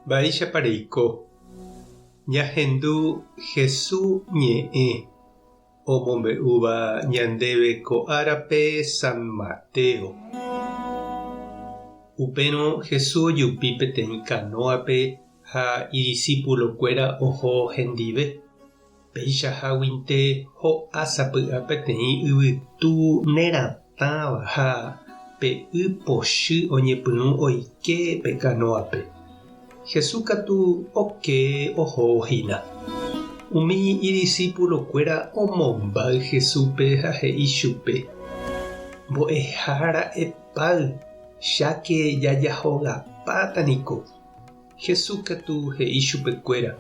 Mba'éichapareiko ñahendu Jesús ñe'ẽ omombe'úva ñandéve ko árape San Mateo. Upérõ Jesús ojupi peteĩ kanóape ha idiscípulokuéra oho hendive. Peichaháguinte ho'a sapy'a peteĩ yvytu neratãva ha pe'y pochy oñepyrũ oike pe kanóape. Jesús katu oke ohóhína. Umi idiscípulokuéra omombáy Jesúspe ha he'i chupe: mbo'ehára'epáy, cháke jajahogapátaniko. Jesús katu he'i chupekuéra: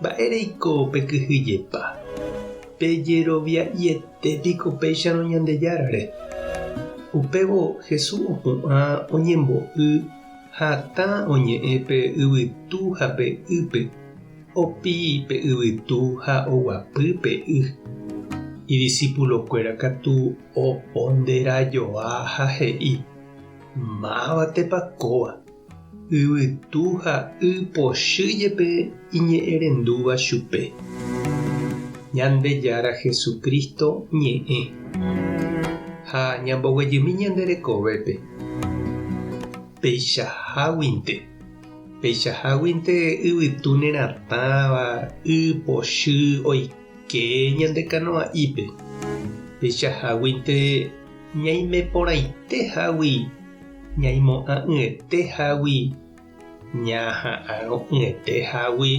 mba'éreiko pekyhyjépa. Pejerovia'ietépiko péicharõ Ñandejárare. Upévo Jesús opu'ã oñembo'y ha atã oñe'ẽ pe yvytu ha pe y'pe. Opi pe yvytu ha oguapy pe y. Idiscípulokuéra katu oponderajoa ha he'i: mávatepa kóva. Yvytu ha y pochýjepe iñe'ẽrendúva chupe. Ñandejára Jesucristo ñe'ẽ ha ñamboguejymi ñanderekovépe. Peichaháguinte yvytu neratãva y pochy oike ñande kanoa'ípe. Peichaháguinte ñaimeporãitehágui, ñaimo'ã'ỹetehágui, ñaha'ãrõ'ỹetehágui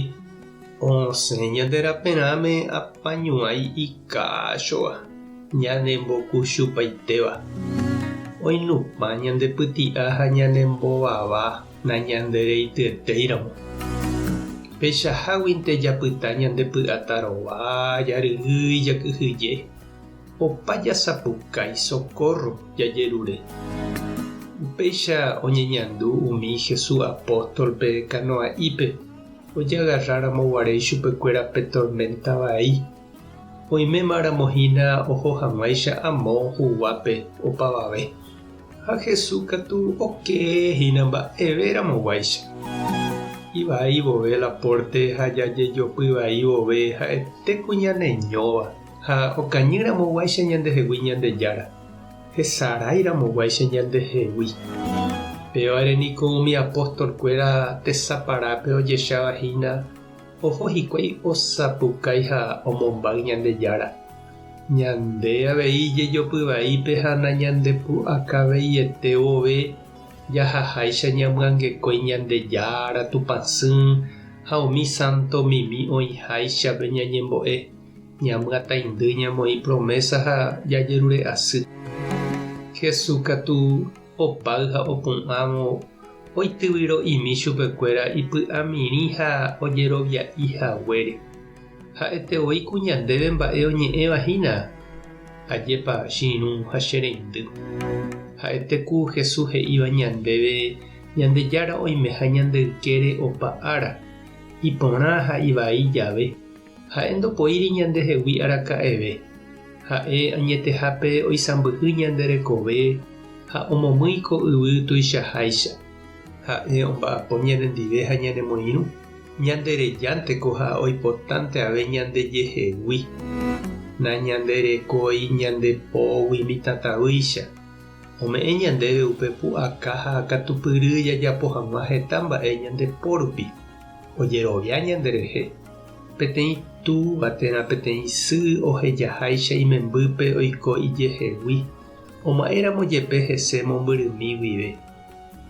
osẽ ñanderaperãme apañuái ikáchova ñanembokuchupaitéva. Oinupã ñandepyti'a ha ñanembovava nañandereityetéiramo. Peichaháguinte japyta ñandepy'ata rova, jaryhýi, jakyhyje. Opa jasapukái socorro jajerure. Upéicha oñeñandu umi Jesús apóstolpe kanoa'ípe ojeagarraramoguare chupekuéra pe tormenta vai. Oimémaramohína oho hag̃uáicha amo huguápe opavave. Ha Jesús katu okéhína mba'everamoguáicha. Ivai vove laporte ha jajejopyvai vove ha'etéko ñaneñóva ha okañýramoguáicha ñandehegui Ñandejára. Hesaráiramoguáicha ñandehegui. Pevareniko umi apóstolkuéra tesaparápe ojechavahína oho hikuái osapukái ha omombáy Ñandejára. Ñande avei jejopyvaípe ha nañandepu'akaveiete vove jahaháicha ñamyangekói Ñandejára tupãsy ha umi santo mimi oĩháichape ñañembo'e ñamyataindy ñamoĩ promesa ha jajerure asy. Jesús katu opáy ha opu'ãvo oityvyro'imi chupekuéra ipy'amirĩ ha ojerovia'ihaguére. Ha'etevoi ku ñandéve mba'e oñe'ẽvahína. Ajépa chiru ha chereindy. Ha'eteku Jesús he'íva ñandéve Ñandejára oime ha ñandeykére opa ára, iporã ha ivai jave. Ha'e ndopoíri ñandehegui araka'eve. Ha'e añetehápe oisãmbyhy ñanderekove ha omomýiko yvy tuichaháicha. Ha'e omba'apo ñarendive ha ñanemoirũ. Ñanderejánteko ha oipotánte ave ñandejehegui. Nañanderekói ñandepógui mitãtavýicha. Ome'ẽ ñandéve upe pu'aka ha katupyry jajapo hag̃ua heta mba'e ñandepórupi. Ojerovia ñanderehe. Peteĩ túva térã peteĩ sy ohejaháicha imembýpe oiko ijehegui. Oma'éramo jepe hese mombyrymi guive.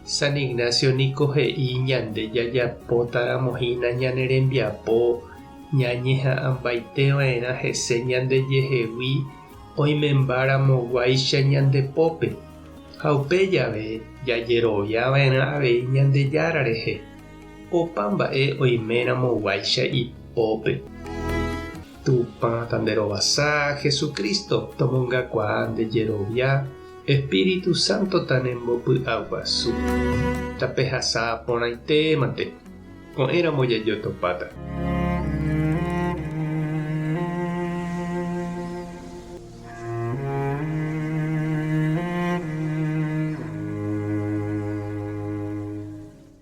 San Ignacio niko he'i ñande jajapótaramohína ñane rembiapo ñañeha'ãmbaiteva'erã hese ñandejehegui oimembaramoguáicha ñandepópe. Ha upe jave jajeroviava'erã avei Ñandejára rehe. Opa mba'e oimeramoguáicha ipópe. Tupã tanderovasa Jesucristo tomongakuaa ndejerovia. Espíritu Santo tanembopy'aguasu. Tapehasa porãitémante. Ko'ẽramo jajotopáta.